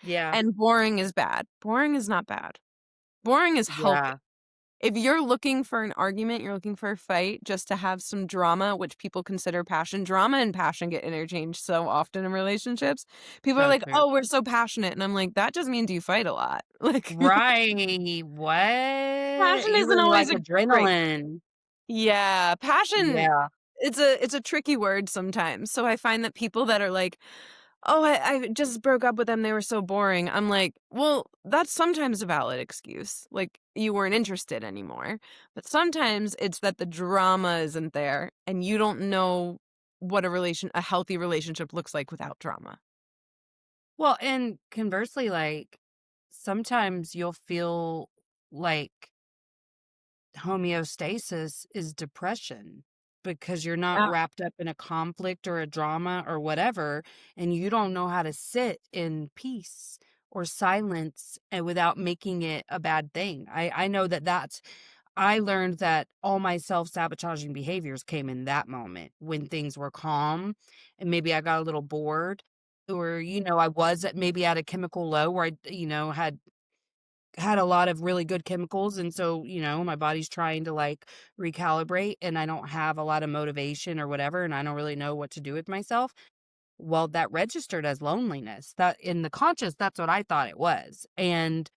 Yeah. and boring is bad. Boring is not bad. Boring is healthy. Yeah. If you're looking for an argument, you're looking for a fight just to have some drama, which people consider passion. Drama and passion get interchanged so often in relationships. People are So like, true. "Oh, we're so passionate." And I'm like, "That just means you fight a lot." Like, Right. What? passion You isn't were like always a great. adrenaline. Yeah, passion, Yeah. it's a tricky word sometimes. So I find that people that are like, "Oh, I just broke up with them, they were so boring." I'm like, "Well, that's sometimes a valid excuse, like, you weren't interested anymore." But sometimes it's that the drama isn't there, and you don't know what a healthy relationship looks like without drama. Well, and conversely, like, sometimes you'll feel like homeostasis is depression because you're not Yeah. wrapped up in a conflict or a drama or whatever, and you don't know how to sit in peace or silence and without making it a bad thing. I know I learned that all my self-sabotaging behaviors came in that moment when things were calm and maybe I got a little bored or, I was maybe at a chemical low where I, had had a lot of really good chemicals, and so, my body's trying to, like, recalibrate, and I don't have a lot of motivation or whatever, and I don't really know what to do with myself. Well, that registered as loneliness. That in the conscious, that's what I thought it was, and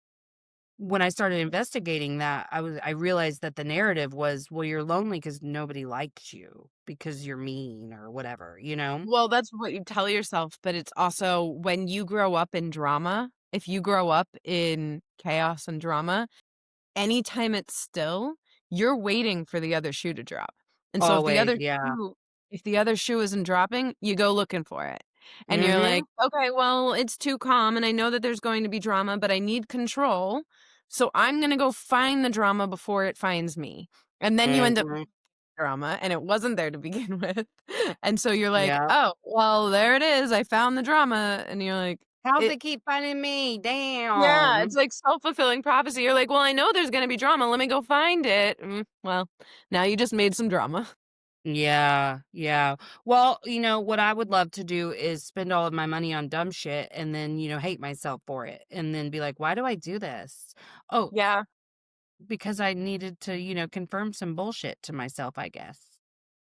when I started investigating that, I realized that the narrative was, "Well, you're lonely because nobody likes you, because you're mean," or whatever, you know? Well, that's what you tell yourself, but it's also when you grow up in drama, if you grow up in chaos and drama, anytime it's still, you're waiting for the other shoe to drop. And so Always, yeah. if the other shoe isn't dropping, you go looking for it. And you're like, Mhm, "Okay, well, it's too calm and I know that there's going to be drama, but I need control. So I'm going to go find the drama before it finds me." And then you end up mhm. drama and it wasn't there to begin with. And so you're like, Yep. "Oh, well, there it is. I found the drama." And you're like, "How's it it keep finding me? yeah, it's Damn." like self-fulfilling prophecy. You're like, "Well, I know there's gonna be drama. Let me go find it." Well, now you just made some drama. Yeah, yeah. Well, what I would love to do is spend all of my money on dumb shit and then, hate myself for it and then be like, "Why do I do this?" Oh, Yeah. because I needed to, confirm some bullshit to myself, I guess.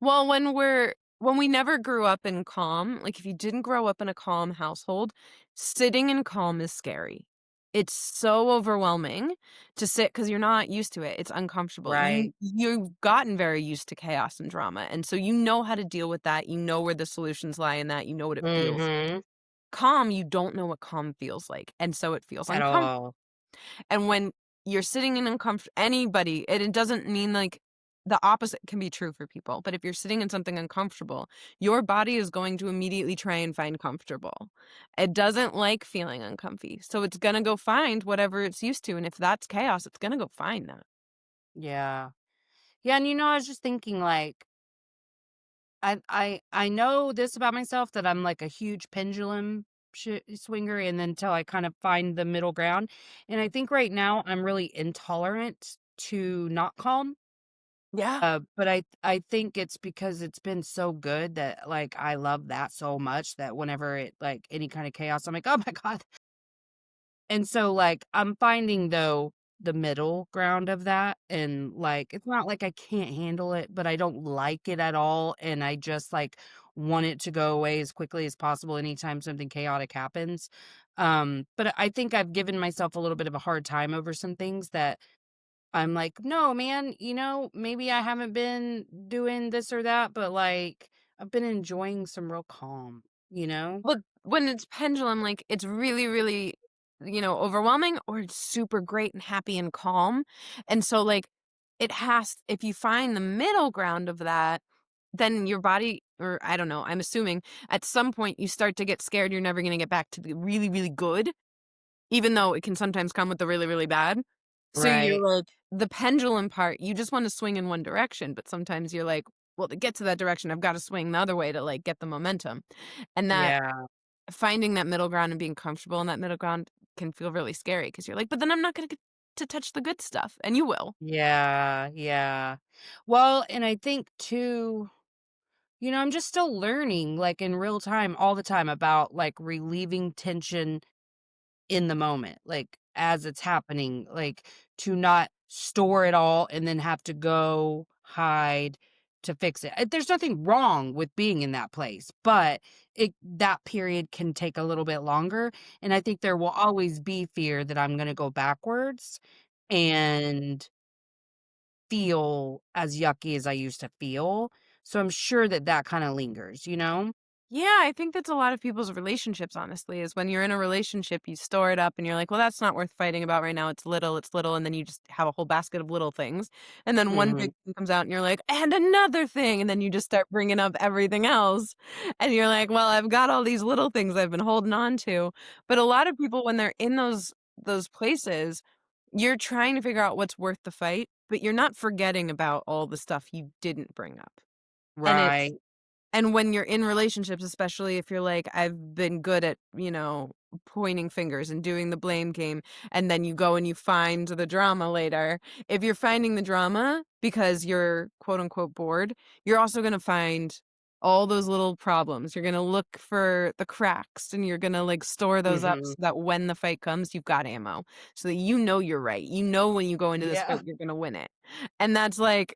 Well, when we never grew up in calm, like, if you didn't grow up in a calm household, sitting in calm is scary. It's so overwhelming to sit because 'cause you're not used to it. It's uncomfortable. Right. You've gotten very used to chaos and drama, and so you know how to deal with that. You know where the solutions lie in that. You know what it feels. Mhm. Calm, you don't know what calm feels like, and so it feels At uncomfortable. all. And when you're sitting in anybody, and it doesn't mean, like, the opposite can be true for people, but if you're sitting in something uncomfortable, your body is going to immediately try and find comfortable. It doesn't like feeling uncomfy, so it's gonna go find whatever it's used to, and if that's chaos, it's gonna go find that. Yeah. Yeah, and I was just thinking like I know this about myself that I'm like a huge pendulum swinger and then until I kind of find the middle ground. And I think right now I'm really intolerant to not calm. Yeah. But I think it's because it's been so good that like I love that so much that whenever it like any kind of chaos, I'm like, oh my God. And so, like, I'm finding, though, the middle ground of that, and, like, it's not like I can't handle it, but I don't like it at all, and I just, like, want it to go away as quickly as possible anytime something chaotic happens. But I think I've given myself a little bit of a hard time over some things that I'm like, "No, man, maybe I haven't been doing this or that, but, like, I've been enjoying some real calm," you know? Well, when it's pendulum, like, it's really, really, overwhelming or it's super great and happy and calm, and so, like, if you find the middle ground of that, then your body or I don't know, I'm assuming, at some point, you start to get scared you're never gonna get back to the really, really good, even though it can sometimes come with the really, really bad. So you're Right. like the pendulum part, you just wanna swing in one direction, but sometimes you're like, "Well, to get to that direction, I've gotta swing the other way to, like, get the momentum." And that Yeah. finding that middle ground and being comfortable in that middle ground can feel really scary because 'cause you're like, "But then I'm not gonna get to touch the good stuff," and you will. Yeah, yeah. Well, and I think too, I'm just still learning like in real time all the time about like relieving tension in the moment, like as it's happening, like to not store it all and then have to go hide to fix it. There's nothing wrong with being in that place, but that period can take a little bit longer. And I think there will always be fear that I'm going to go backwards and feel as yucky as I used to feel. So I'm sure that that kinda lingers? Yeah, I think that's a lot of people's relationships, honestly, is when you're in a relationship, you store it up and you're like, well, that's not worth fighting about right now. It's little. And then you just have a whole basket of little things. And then one big Mhm. thing comes out and you're like, and another thing. And then you just start bringing up everything else. And you're like, well, I've got all these little things I've been holding on to. But a lot of people, when they're in those places, you're trying to figure out what's worth the fight, but you're not forgetting about all the stuff you didn't bring up. And Right. when you're in relationships, especially if you're like, I've been good at, pointing fingers and doing the blame game, and then you go and you find the drama later. If you're finding the drama because you're quote unquote bored, you're also going to find all those little problems. You're gonna look for the cracks and you're gonna like store those up Mhm. so that when the fight comes, you've got ammo. So that you know you're right. You know when you go into this Yeah. fight, you're gonna win it. And that's like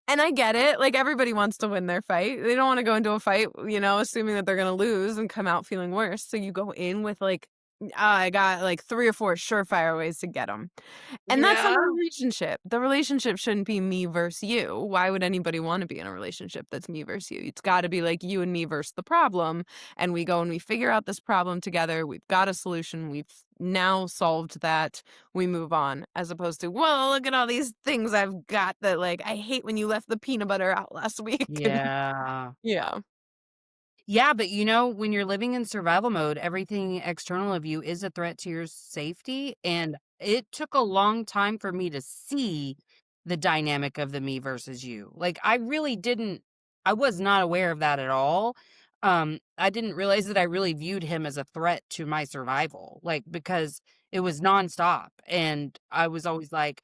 and I get it. Like everybody wants to win their fight. They don't want to go into a fight, assuming that they're gonna lose and come out feeling worse. So you go in with like, I got like 3 or 4 surefire ways to get them. And that's not Yeah. a relationship. The relationship shouldn't be me versus you. Why would anybody wanna be in a relationship that's me versus you? It's gotta be like you and me versus the problem, and we go and we figure out this problem together. We've got a solution. We've now solved that. We move on, as opposed to, "Well, look at all these things I've got that, like, I hate when you left the peanut butter out last week." And Yeah. yeah. Yeah, but when you're living in survival mode, everything external of you is a threat to your safety. And it took a long time for me to see the dynamic of the me versus you. Like, I was not aware of that at all. I didn't realize that I really viewed him as a threat to my survival, like, because it was nonstop. And I was always like,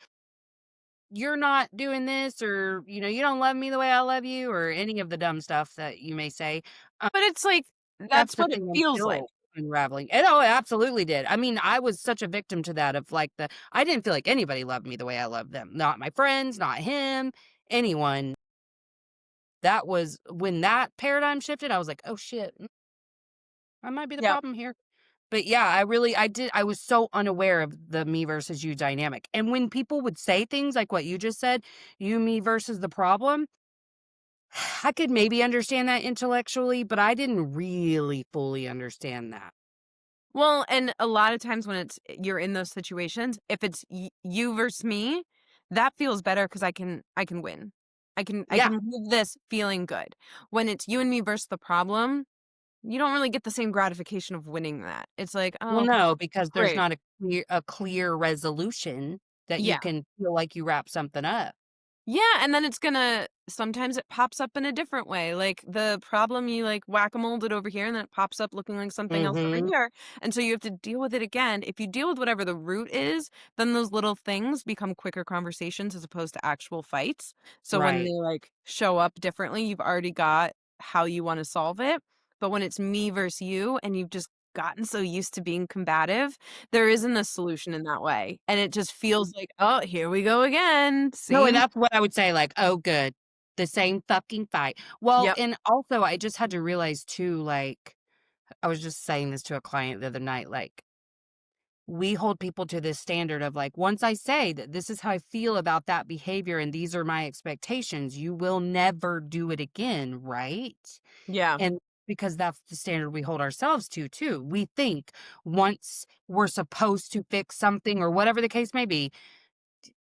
you're not doing this, or, you don't love me the way I love you, or any of the dumb stuff that you may say. But it's like, That's that's the what it thing I'm feels like. still unraveling. And oh, it absolutely did. I mean, I was such a victim to that of like I didn't feel like anybody loved me the way I loved them. Not my friends, not him, anyone. That was when that paradigm shifted, I was like, "Oh shit, I might be the Yep. problem here." But yeah, I was so unaware of the me versus you dynamic. And when people would say things like what you just said, you, me versus the problem, I could maybe understand that intellectually, but I didn't really fully understand that. Well, and a lot of times when you're in those situations, if it's you versus me, that feels better because I can win. I can Yeah. move this feeling good. When it's you and me versus the problem, you don't really get the same gratification of winning that. It's like, oh, Well, okay, no, because there's great. not a clear resolution that you Yeah. can feel like you wrap something up. Yeah, and then sometimes it pops up in a different way. Like the problem, you like whack-a-moled it over here and then it pops up looking like something else over Mhm. here. And so you have to deal with it again. If you deal with whatever the root is, then those little things become quicker conversations as opposed to actual fights. So when they Right. like show up differently, you've already got how you want to solve it. But when it's me versus you and you've just gotten so used to being combative, there isn't a solution in that way. And it just feels like, oh, here we go again. No, and Same. that's what I would say, like, "Oh, good. The same fucking fight." Well, Yep. and also, I just had to realize too, like, I was just saying this to a client the other night, like, we hold people to this standard of, like, once I say that this is how I feel about that behavior and these are my expectations, you will never do it again, right? Yeah. And because that's the standard we hold ourselves to too. We think once we're supposed to fix something or whatever the case may be,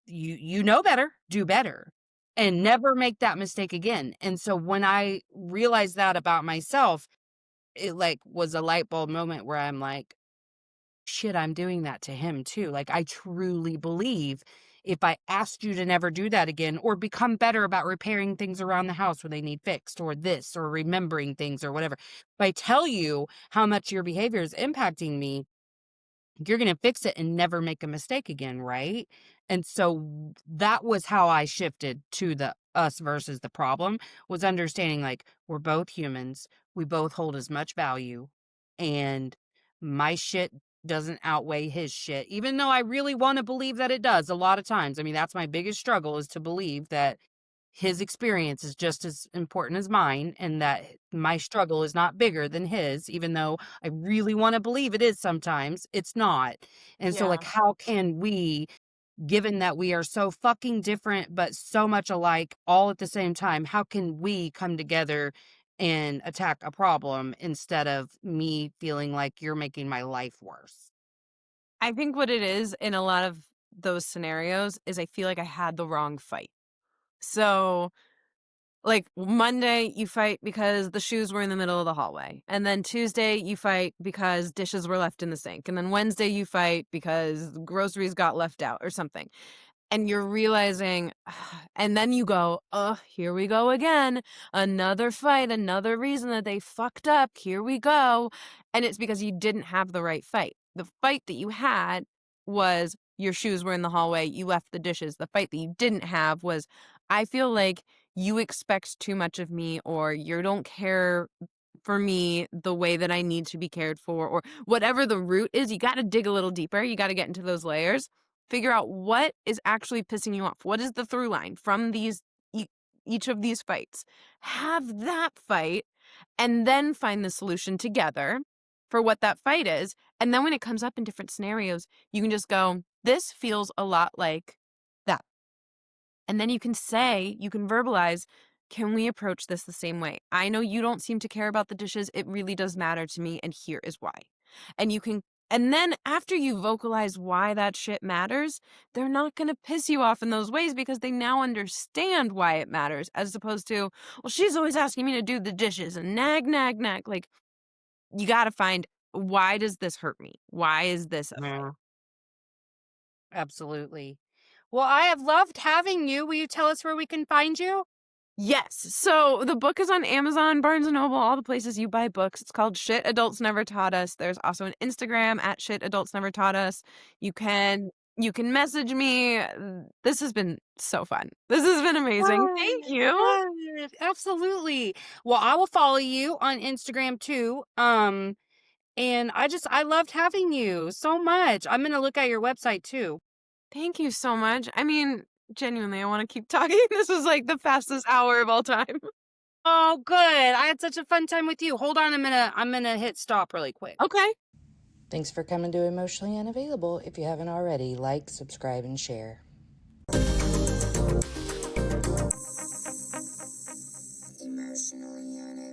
you know better, do better, and never make that mistake again. And so when I realized that about myself, it like was a light bulb moment where I'm like, shit, I'm doing that to him too. Like, I truly believe if I asked you to never do that again or become better about repairing things around the house when they need fixed or this or remembering things or whatever, if I tell you how much your behavior is impacting me, you're going to fix it and never make a mistake again, right? And so that was how I shifted to the us versus the problem, was understanding like we're both humans, we both hold as much value, and my shit doesn't outweigh his shit, even though I really want to believe that it does a lot of times. I mean, that's my biggest struggle, is to believe that his experience is just as important as mine and that my struggle is not bigger than his, even though I really want to believe it is sometimes. It's not. And so, like, Yeah. how can we, given that we are so fucking different, but so much alike all at the same time, how can we come together and attack a problem instead of me feeling like you're making my life worse? I think what it is in a lot of those scenarios is I feel like I had the wrong fight. So, like Monday, you fight because the shoes were in the middle of the hallway. And then Tuesday, you fight because dishes were left in the sink. And then Wednesday, you fight because groceries got left out or something. And you're realizing and then you go, "Oh, here we go again. Another fight, another reason that they fucked up. Here we go." And it's because you didn't have the right fight. The fight that you had was your shoes were in the hallway, you left the dishes. The fight that you didn't have was, I feel like you expect too much of me, or you don't care for me the way that I need to be cared for, or whatever the root is, you got to dig a little deeper. You got to get into those layers, figure out what is actually pissing you off. What is the through line from each of these fights? Have that fight and then find the solution together for what that fight is. And then when it comes up in different scenarios, you can just go, this feels a lot like that. And then you can verbalize, can we approach this the same way? I know you don't seem to care about the dishes. It really does matter to me. And here is why. And then after you vocalize why that shit matters, they're not going to piss you off in those ways because they now understand why it matters, as opposed to, well, she's always asking me to do the dishes and nag, nag, nag. Like, you got to find, why does this hurt me? Why is this a fight? Yeah, absolutely. Well, I have loved having you. Will you tell us where we can find you? Yes. So the book is on Amazon, Barnes & Noble, all the places you buy books. It's called Shit Adults Never Taught Us. There's also an Instagram at Shit Adults Never Taught Us. You can message me. This has been so fun. This has been amazing. Thank you. Yes, absolutely. Well, I will follow you on Instagram too. And I loved having you so much. I'm gonna look at your website too. Thank you so much. I mean, genuinely, I want to keep talking. This was like the fastest hour of all time. Oh, good. I had such a fun time with you. Hold on, I'm gonna hit stop really quick. Okay. Thanks for coming to Emotionally Unavailable. If you haven't already, like, subscribe, and share. Emotionally Unavailable.